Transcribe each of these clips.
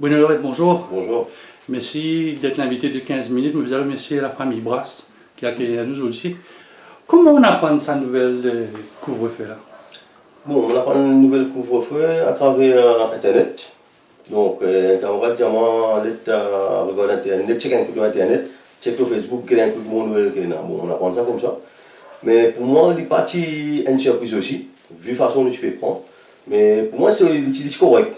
Bruno Lorette, bonjour. Bonjour. Merci d'être l'invité de 15 minutes. Vous avez remercié la famille Brasse qui a accueilli nous aussi. Comment on apprend sa nouvelle couvre-feu là? Bon, on apprend une nouvelle couvre-feu à travers Internet. Donc, quand on va dire, regarde Internet, check un coup sur Internet, check sur Facebook, quel est un coup de mon nouvelle. Bon, on apprend ça comme ça. Mais pour moi, il est parti une surprise aussi, vu la façon dont tu peux prendre. Mais pour moi, c'est correct.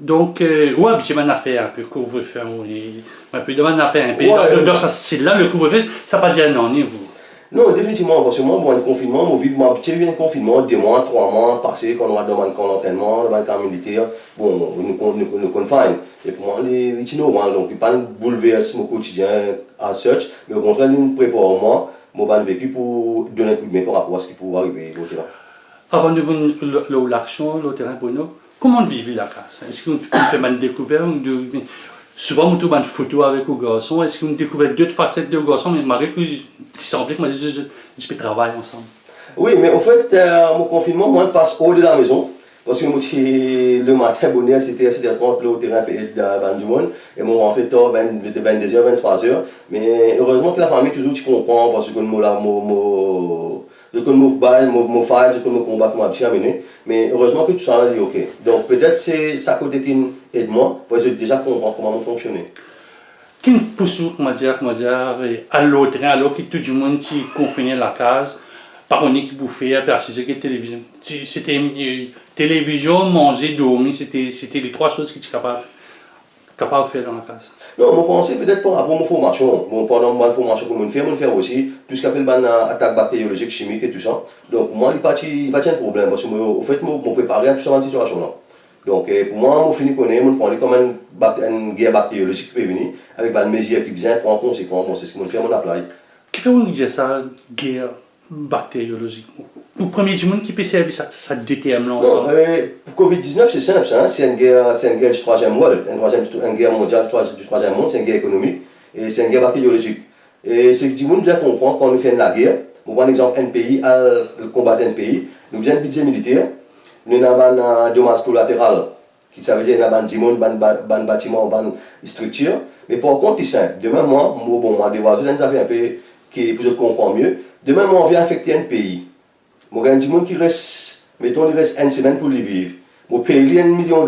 Donc, ouais, c'est une affaire, le couvre-feu. On peut demander à faire un pays. Dans ce style-là, le couvre-feu, ça ne va pas dire non, ni vous. Non, définitivement, parce que moi, un confinement, j'ai eu un confinement, 2 mois, 3 mois, passé, quand on va dans un camp d'entraînement, dans un camp militaire, bon, nous confine. Et pour moi, les normal, donc, il pas bouleverse mon quotidien à search, mais au contraire, il me prépare moi, mon vécu pour donner un coup de main par rapport à ce qui pourrait arriver au terrain. Avant de voir l'action, le terrain pour nous, comment vivez la classe? Est-ce qu'on fait une découverte? Souvent, on trouve une photo avec le garçon. Est-ce qu'on découvre d'autres facettes de garçon? Mais malgré que il semblait que je peux travailler ensemble. Oui, mais au fait, mon confinement, moi, je passe hors de la maison. Parce que le matin, bonheur, c'était 7h30 au terrain de monde. Et moi, rentré tard, 22h, 23h. Mais heureusement que la famille, toujours, tu comprends, parce que je connais mon fight, je connais mon combat que m'a bien amené. Mais heureusement que tout ça est ok. Donc peut-être c'est ça côté qui aide moi, parce que déjà comprends comment fonctionner. Qui me pousse, comment dire, à l'autre, alors que tout le monde qui confinait la case, par contre, qui bouffait, parce que c'était télévision. C'était télévision, manger, dormir, c'était les trois choses qui étaient capable de faire dans la case. Non, je pensais peut-être par rapport à ma formation. Bon, pendant ma formation, je faire aussi tout ce qu'on appelle attaque bactériologique, chimique et tout ça. Donc, moi, il n'y a pas de problème parce que, au fait, je me préparais à toute cette situation-là. Donc, pour moi, je finis de connaître, je prends comme une guerre bactériologique qui peut venir, avec une mesure qui vient prendre en conséquence. Bon, c'est ce que je fais, mon apply. Qu'est-ce que vous dites ça, guerre bactériologique? Le premier du monde qui peut servir ça détermine l'ensemble. Pour Covid-19, c'est simple, hein? C'est une guerre du troisième monde, une guerre mondiale du troisième monde, c'est une guerre économique et c'est une guerre bactériologique. Et c'est que tout le monde bien comprendre quand nous faisons la guerre. Pour prendre l'exemple, un pays à combattre un pays, nous avons un budget militaire, nous avons un dommage collatéral, qui ça veut dire qu'il y a un bâtiment, une structure. Mais par contre, c'est simple. Demain, moi, des voisins, nous avons un peu qui pour comprendre mieux. Demain, moi, on vient affecter un pays. Moi, il y a des gens qui restent, mettons, il reste une semaine pour les vivre. Moi, paye $1 million.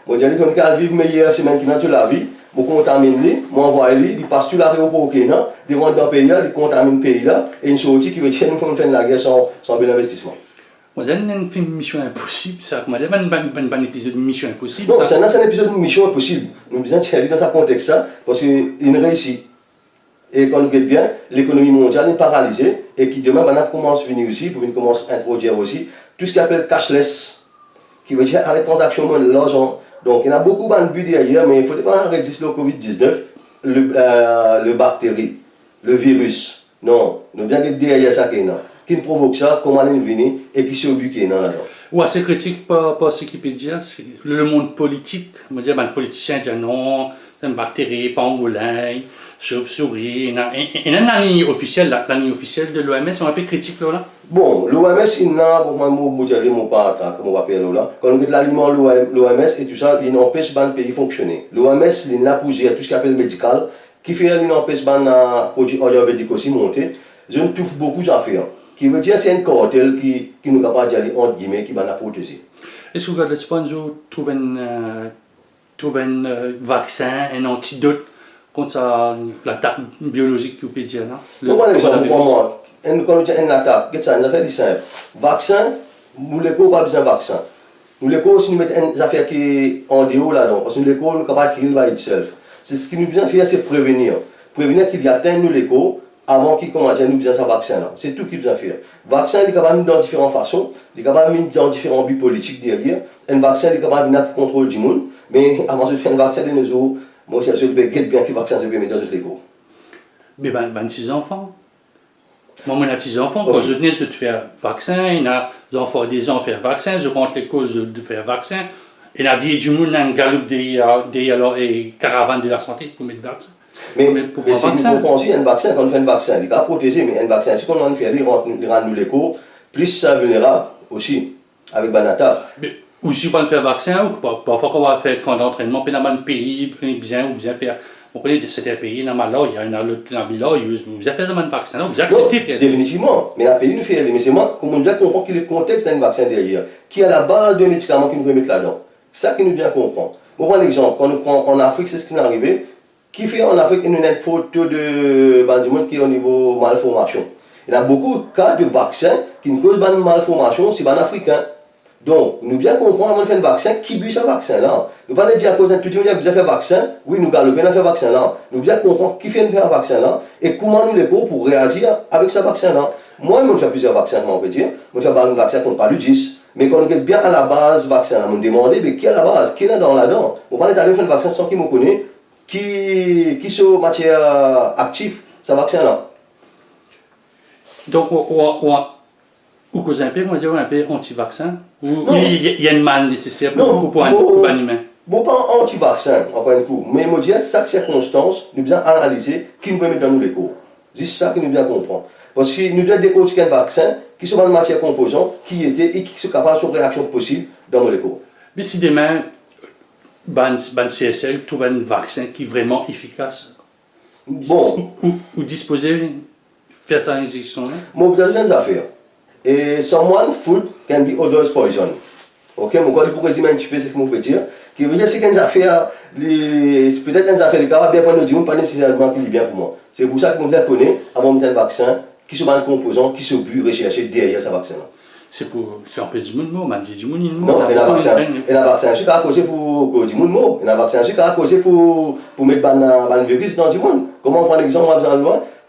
Moi, je dis qu'ils vivent meilleure semaine qui dans la vie. Moi, je contamine les, moi, envoie les, ils passent tout l'aéroport au Kenya, ils rentrent dans le pays là, ils contaminent le pays là, et une sortie qui veut dire qu'ils font la guerre sans bon investissement. Moi, j'ai un film Mission Impossible, ça. Moi, j'ai un épisode de Mission Impossible. Non, c'est un épisode de Mission Impossible. Nous devons aller dans ce contexte-là, parce qu'il réussit. Et quand nous regardons bien, l'économie mondiale est paralysée et qui demain commence à venir aussi, pour commencer à introduire aussi tout ce qu'on appelle cashless, qui veut dire arrêter les transactions de l'argent. Donc il y a beaucoup de buts derrière, mais il ne faut pas arrêter le Covid-19, le bactérie, le virus. Non, nous devons regarder derrière ça qui provoque ça, comment il vient et qui se but là-dedans. Ou assez critique par ce qui peut dire, le monde politique. On va dire, les politiciens disent non, c'est une bactérie, pangolin, chauve-souris. Il y a une ligne officielle de l'OMS, on a peu critique là. Bon, l'OMS, il y a, pour moi, comme on va appeler là, quand on regarde l'aliment, l'OMS et tout ça, il empêche le pays de fonctionner. L'OMS, il y a pour gérer tout ce qu'on appelle médical, qui fait qu'il empêche les produits ayurvédiques aussi monter. Je ne trouve beaucoup à faire. Qui veut dire c'est un cartel qui nous capable d'aller entre guillemets qui va la protéger. Est-ce que vous avez trouvé un vaccin, un antidote contre l'attaque biologique que vous pouvez dire là? Bon, par exemple, pour moi, quand on dit une attaque, c'est une affaire simple. Vaccin, nous les pas besoin de vaccin. Nous les si nous mettons une affaire qui est en dehors là-dedans, parce que nous les nous capable de créer by itself. C'est ce qui nous besoin de faire, c'est prévenir. Prévenir qu'il y a atteint nous les avant qu'il commence à nous besoin de ce vaccin-là. C'est tout qu'il besoin de faire. Le vaccin, il est capable de dans différentes façons, il est capable de dans différents buts politiques derrière. Un vaccin, il est capable de pour contrôle du monde, mais avant de faire un vaccin de nos jours, moi, je suis bien que le vaccin se permet dans notre égo. Mais 26 enfants. Moi, j'ai 6 enfants. Quand je venais de faire vaccin, il y a des enfants faire vaccin, je rentre l'école de faire vaccin. Et la vie du monde, un galop des caravanes de la santé pour mettre vaccin. Mais si nous comprenons aussi, un vaccin, quand on fait un vaccin, il est protégé, mais un vaccin, si on en fait, il rend nous l'écho, plus ça vulnérable aussi, avec Banata. Ou si on va faire vaccin, ou parfois qu'on va faire camp d'entraînement, puis dans un pays bien, ou bien faire. Vous connaissez certains pays, dans là, il y a un autre là, vous avez fait un vaccin, vous acceptez. Définitivement. Mais la pays nous fait aller. Mais c'est moi, comme on doit comprendre que le contexte d'un vaccin derrière, qui est à la base d'un médicament qui nous peut mettre là-dedans. C'est ça qui nous doit comprendre. On prend l'exemple, quand nous prenons en Afrique, c'est ce qui est arrivé. Qui fait en Afrique une photo de du monde qui est au niveau malformation. Il y a beaucoup de cas de vaccins qui nous causent une malformation, c'est un africain. Donc, nous bien comprendre avant de faire un vaccin, qui but ce vaccin-là. Nous ne pouvons pas dire à cause d'un tout le monde a déjà fait un vaccin, oui, nous allons bien faire un vaccin-là. Nous bien comprendre qui fait un vaccin-là et comment nous les cours pour réagir avec ce vaccin-là. Moi, je fais plusieurs vaccins, on peut dire. Je fais un vaccin contre paludisme. Mais quand on est bien à la base vaccin, on me demande, mais qui est à la base, qui est là-dedans. On va aller faire un vaccin sans qu'il me connaisse, qui sont matière active, ce vaccin-là. Donc, ou cause un peu, on va dire un peu anti-vaccin, ou il y a une manne nécessaire pour un humain. Bon, pas anti-vaccin, encore un coup, mais je dis chaque circonstance, nous devons analyser qui nous permet dans nous les cours. C'est ça que nous devons comprendre. Parce que nous devons décortiquer un vaccin qui sont dans la matière composante, qui était et qui sont capables de réaction possible dans nos cours. Mais si demain, CSL trouve un vaccin qui est vraiment efficace, bon, ou disposer de faire sa injection, bon, vous avez une affaire. Et someone food can be others poison. Ok, mon gars, pour résumer un petit peu ce que je peux dire, qui veut dire c'est qu'une affaire, peut-être une affaire, les gars, bien prendre le dimanche, pas nécessairement qui est bien pour moi. C'est pour ça que je dois connaître avant de mettre un vaccin, qui sont dans le composant, qui sont but rechercher derrière ce vaccin-là. C'est pour faire un peu du monde, même du monde, non, il y a un vaccin qui a causé pour du monde, il y a un vaccin qui a causé pour mettre un virus dans du monde. Comment on prend l'exemple,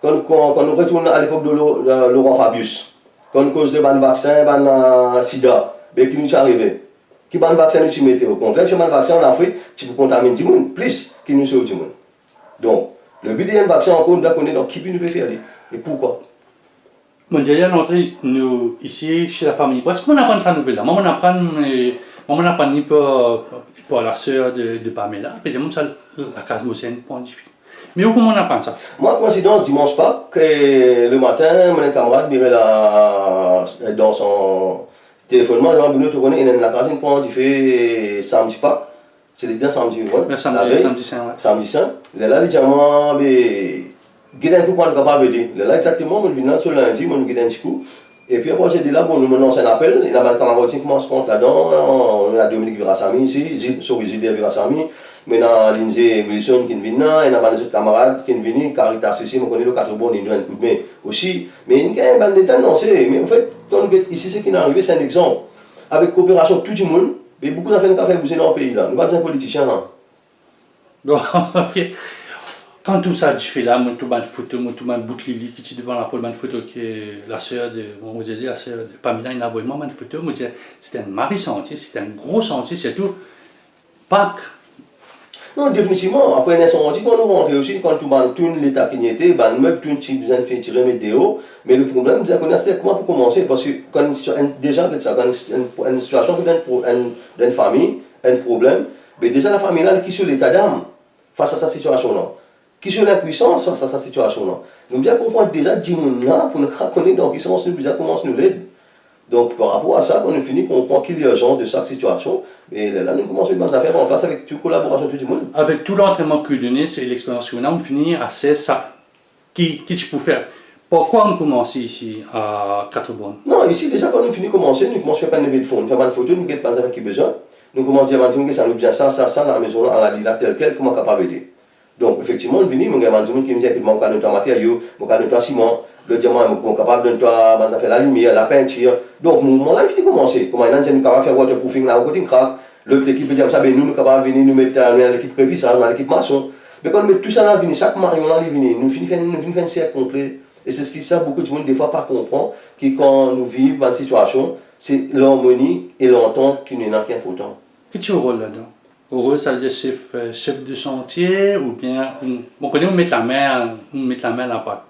quand nous retournons à l'époque de Laurent Fabius. Quand on cause de vaccin, sida, qui nous est arrivé. Qui ban vaccin nous mettait au contraire, si on a un vaccin en Afrique, tu peux contaminer du monde, plus qu'il nous sauve du monde. Donc, le but d'un vaccin, on doit connaître dans qui nous peut faire et pourquoi. Mon Dieu, nous ici chez la famille, parce qu'on apprend cette nouvelle là. Moi, on apprend pour la sœur de Pamela, puis la case Mossène pour un difficile. Mais où comment on apprend ça? Moi, coïncidence, dimanche Pâques, le matin, mon camarade m'irait dans son téléphone, moi, il y a la casine pour un fait samedi Pâques. C'était bien samedi, ouais. Samedi saint, ouais. Samedi saint. Là, il dit à moi, il y a un coup pour le capable de dire. Là, exactement, je viens sur lundi, je vais un petit coup. Et puis après, j'ai dit là, bon, nous me lance un appel. Il y a un camarade qui commence compte là-dedans. On a Dominique Virasami ici, Gilbert Virasami. Maintenant, Lindsay Wilson qui vient là, il y a des autres camarades qui viennent, Caritas ici, on connaît le 4 bon, il doit un coup de main aussi. Mais il y a un bande de temps, non, c'est. Mais en fait, quand on est ici, ce qui est arrivé, c'est un exemple. Avec coopération de tout le monde, mais beaucoup d'affaires qui ont fait bouger dans le pays là. Nous ne sommes pas des politiciens. Bon, ok. Quand tout ça, je fais là, moi, tout le photo, moi, tout le bout de Lily qui est devant la pole, photo qui est la sœur de, on vous a dit, la sœur de Pamela, il a envoyé moi une photo, moi, c'était un mari-sentier, c'était un gros sentier, c'est tout. Pâques. Non, définitivement, après un incendie, quand nous rentrons aussi, quand tout l'état qui y était, nous même tout besoin de faire tirer météo. Mais le problème, c'est comment pour commencer, parce que quand déjà, quand une situation d'une famille, un problème, mais déjà la famille là, qui est sur l'état d'âme face à cette situation-là, qui est sur l'impuissance face à cette situation-là. Nous bien comprendre déjà 10 personnes là pour nous connaître dans quel sens nous déjà commence nous l'aider. Donc par rapport à ça, quand on finit, on comprend qu'il y a urgence de chaque situation. Et là, nous commençons à faire en place avec toute collaboration de tout le monde. Avec tout l'entraînement que vous donnez, c'est l'expérience qu'on a, on finit à 16 ça. Qui tu peux faire? Pourquoi on commence ici à 4 bonnes? Non, ici déjà quand nous finissons commencer, nous commençons à faire pas de fond, nous faisons une photo, nous ne pas avec qui besoin. Nous commençons à dire que ça nous bien ça, dans la maison, on l'a dit là, tel quel, comment capable d'aider. Donc effectivement, nous venons, nous avons des qui nous disent que nous avons notre matériaux, nous avons notre ciment, le diamant, nous sommes capables de faire la lumière, la peinture. Donc, nous avons fini de commencer. Comment nous sommes capables de faire waterproofing là, au côté de crack. L'équipe peut dire ça, nous sommes capables de venir nous mettre dans l'équipe prévissage, dans l'équipe maçon. Mais quand nous mettons tout ça là, chaque marion là, nous finissons un cercle complet. Et c'est ce qui ça beaucoup de monde des fois pas comprend, que quand nous vivons dans une situation, c'est l'harmonie et l'entente qui nous est important. Quel est ton rôle là-dedans? Heureux, ça veut dire chef de chantier ou bien on connaît où mettre la main à la pâte.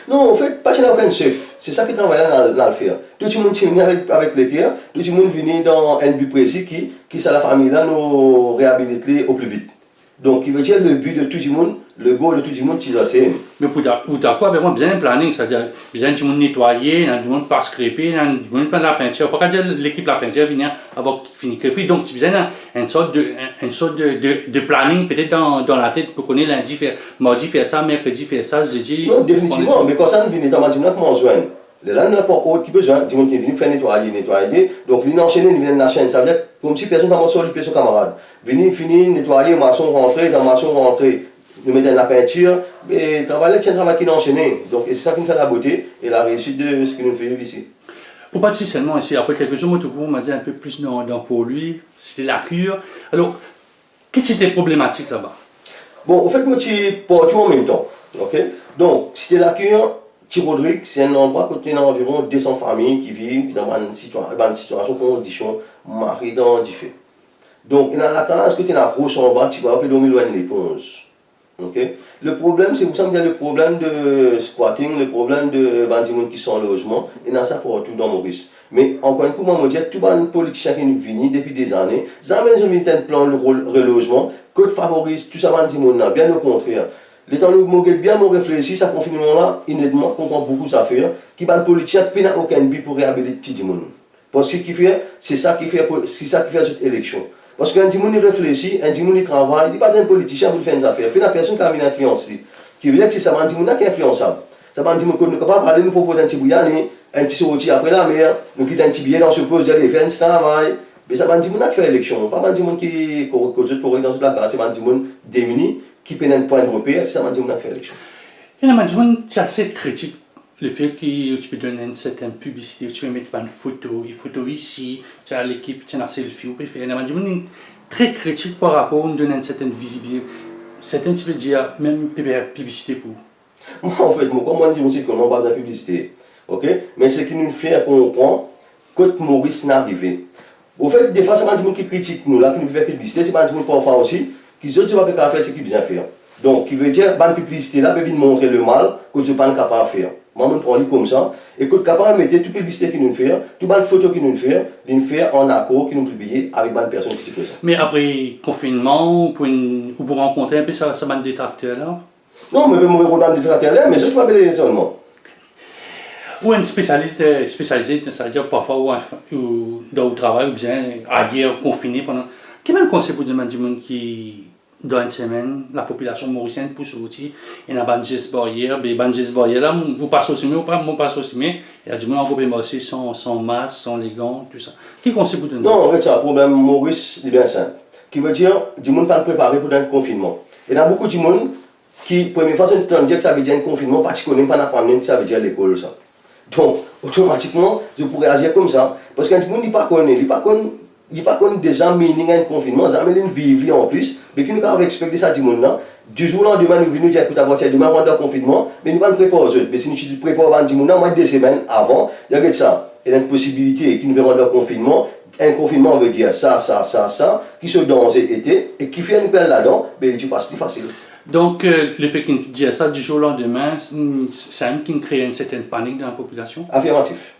Non, en fait, pas chez un chef. C'est ça qui travaille là dans le faire. Tout le monde vient avec l'équerre, tout le monde vient dans un but précis qui c'est la famille là nous réhabiliter au plus vite. Donc, il veut dire le but de tout le monde, le goal de tout le monde, c'est Mais pour d'accord avec moi, besoin d'un planning, c'est-à-dire besoin du monde nettoyer, du monde pas scraper, du monde faire la peinture. Pas dire l'équipe de la peinture vient avant qu'il finisse scraper. Donc tu besoin d'une sorte de planning peut-être dans la tête pour connaître lundi faire, mardi faire ça, mercredi faire ça, jeudi. Non, définitivement, mais quand ça nous vient dans le monde, comment on joint? Là, n'importe autre qui besoin, du monde qui vient faire nettoyer. Donc, il enchaîne, il vient de la chaîne. Ça veut dire comme si personne n'a pas sur son camarade. Venir, finir, nettoyer, maçon rentrer, dans maçon rentrer. Nous mettons la peinture, mais travailler, c'est un travail qui est enchaîné. Donc, c'est ça qui nous fait la beauté et la réussite de ce qui nous fait vivre ici. Pour pas dire seulement ici, après quelques jours, on m'a dit un peu plus pour lui, c'était la cure. Alors, qu'est-ce qui était problématique là-bas? Bon, au fait, moi, je suis partout en même temps. Ok? Donc, c'était la cure, Rodrigue, c'est un endroit où il y a environ 200 familles qui vivent dans une situation, condition, mari dans différents. Donc, il y a la case que tu as grosse en bas, tu vas appeler 2011. Okay? Le problème, c'est pour ça qu'il y a le problème de squatting, le problème de bandits qui sont en logement, et dans ça partout dans Maurice. Mais encore une fois, moi, je dis, tout les politiciens qui nous viennent depuis des années, ça amène un plan de relogement, que favorise tout ça, bandits, bien au contraire. Les temps où je bien réfléchir, ça confinement-là, honnêtement, comprend beaucoup ça fait, qui les politiciens n'ont aucun but pour réhabiliter tout le monde. Parce que c'est ça qui fait cette élection. Parce qu'un dimanche il réfléchit, un dimanche il travaille, il n'est pas un politicien pour faire des affaires. Puis la personne qui a une influence, qui veut dire que c'est ça, un dimanche qui est influençable. Ça va un dimanche qu'on est capable d'aller nous proposer un petit bouillon, un petit sorti après la mer, nous quitter un petit billet dans ce poste, d'aller faire un petit travail. Mais ça va un dimanche qui fait l'élection, pas un dimanche qui est correct dans toute la classe, c'est un dimanche démuni qui peut un point de repère, c'est ça un dimanche qui fait l'élection. Il y a un dimanche qui est assez critique. Le fait que tu peux donner une certaine publicité, tu peux mettre une photo ici, tu as l'équipe, tu as un selfie, il y a un monde très critique par rapport à donner une certaine visibilité. Certains, tu peux dire, même publicité pour. Moi, en fait, comme on dit aussi qu'on n'a pas de publicité, ok? Mais ce qui nous fait comprendre que Maurice n'est arrivé. Au fait, des fois, c'est un monde qui critique nous, là, qui nous fait publicité, c'est un monde parfois aussi, qui se dit que tu vas faire ce qu'il vient faire. Donc, qui veut dire, la publicité là, peut montrer le mal que tu n'es pas capable de faire. Moi, je prends comme ça. Et que tu es capable de mettre toute publicité qu'il nous fait, toute les photos qu'il nous fait en accord qu'il nous publie avec les personnes qui te ça. Mais après confinement, ou pour rencontrer un peu ça bande détracteur là? Non, mais je ne vais pas détracteur là, mais je dois appeler seulement. Ou un spécialisé, c'est-à-dire parfois ou dans le travail, ou bien ailleurs, confiné pendant. Quel est le conseil pour demander du monde qui. Dans une semaine, la population mauricienne pousse outil, il y a une gestes barrière, mais gestes barrière là, vous passez aussi mieux, vous passez aussi mieux, il y a du monde en groupe aussi sans masque, sans les gants, tout ça. Qui conseille pour donner? Non, en fait, c'est un problème Maurice, il est bien simple. Qui veut dire, du monde pas préparé pour un confinement. Il y a beaucoup de monde qui, première fois, on dire que ça veut dire un confinement, parce qu'ils ne connaissent pas apprendre même que ça veut dire l'école, ça. Donc, automatiquement, je pourrais agir comme ça, parce qu'un monde, il n'est pas connu déjà meaning un confinement, ça amène une vie en plus, mais qui nous a expecté ça du monde là. Du jour au lendemain, nous venons dire écoute, demain on a un confinement, mais nous ne préparons pas. Mais si nous préparons du monde, moins de 2 semaines avant, il y a ça. Il y a une possibilité qui nous demande un confinement. Un confinement veut dire ça, qui se dans été et qui fait nous perdre là-dedans, mais tu passes plus facile. Donc, le fait qu'il dise ça du jour au lendemain, c'est un qui crée une certaine panique dans la population? Affirmatif.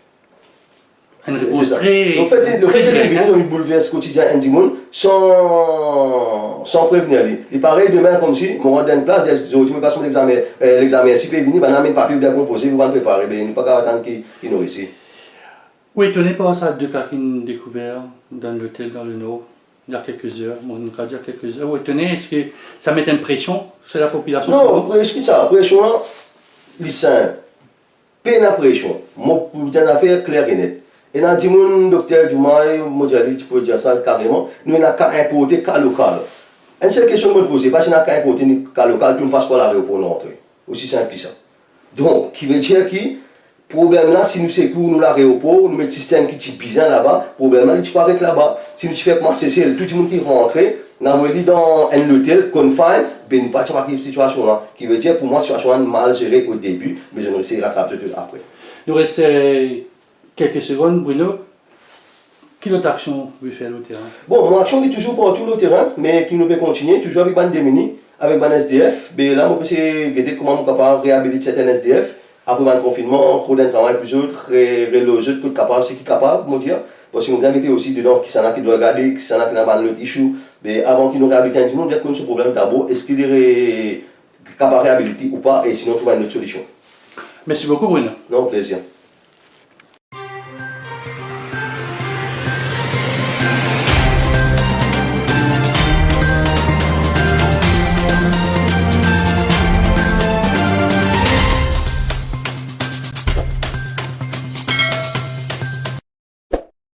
C'est ça. Le fait de venir dans le bouleverse quotidien du monde sans prévenir. Il paraît demain comme si, mon rentre dans une classe, je me passe mon l'examen, si peut venir, on amène papier bien composé, vous allez préparer, mais il n'y a pas qu'à attendre qu'il nous réussisse. Oui, étonné par ça, 2 cas qui ont découvert dans l'hôtel dans le Nord, il y a quelques heures, on a dit quelques heures. Oui, étonné, est-ce que ça met une pression sur la population? Non, la pression là, c'est simple. Pas de pression. Moi, pour dire une affaire claire et nette. Et dans le docteur Dumaï, tu peux dire ça carrément, nous avons qu'à importer cas local. Une seule question que je me pose, parce que nous avons qu'à importer cas local, tout ne passe pas l'aéroport pour l'entrée. Aussi simple que ça. Donc, qui veut dire que, le problème là, si nous sécurons l'aéroport, nous mettons un système qui est bizarre là-bas, le problème là, tu peux arrêter là-bas. Si nous faisons comment c'est tout le monde qui rentre, nous avons dit dans un hôtel, confine, ben nous ne pas marquer cette situation là. Qui veut dire, pour moi, cette situation est mal gérée au début, mais je ne vais rattraper tout après. Nous restons quelques secondes, Bruno. Quelle autre action vous faites au terrain? Bon, mon action est toujours pour tout le terrain, mais qui nous peut continuer, toujours avec les démunis, avec les SDF. Mais là, on peut essayer de regarder comment on est capable de réhabiliter certains SDF. Après le confinement, on a un travail plus autre, reloger, tout capable, c'est qui est capable, on dire. Parce qu'on a été aussi dedans, qui s'en a qui doit regarder, qui s'en a qui n'a pas le tissu. Mais avant qu'ils nous réhabilitent un petit monde, il y a ce problème d'abord. Est-ce qu'il est capable de réhabiliter ou pas, et sinon trouver une autre solution. Merci beaucoup, Bruno. Non, plaisir.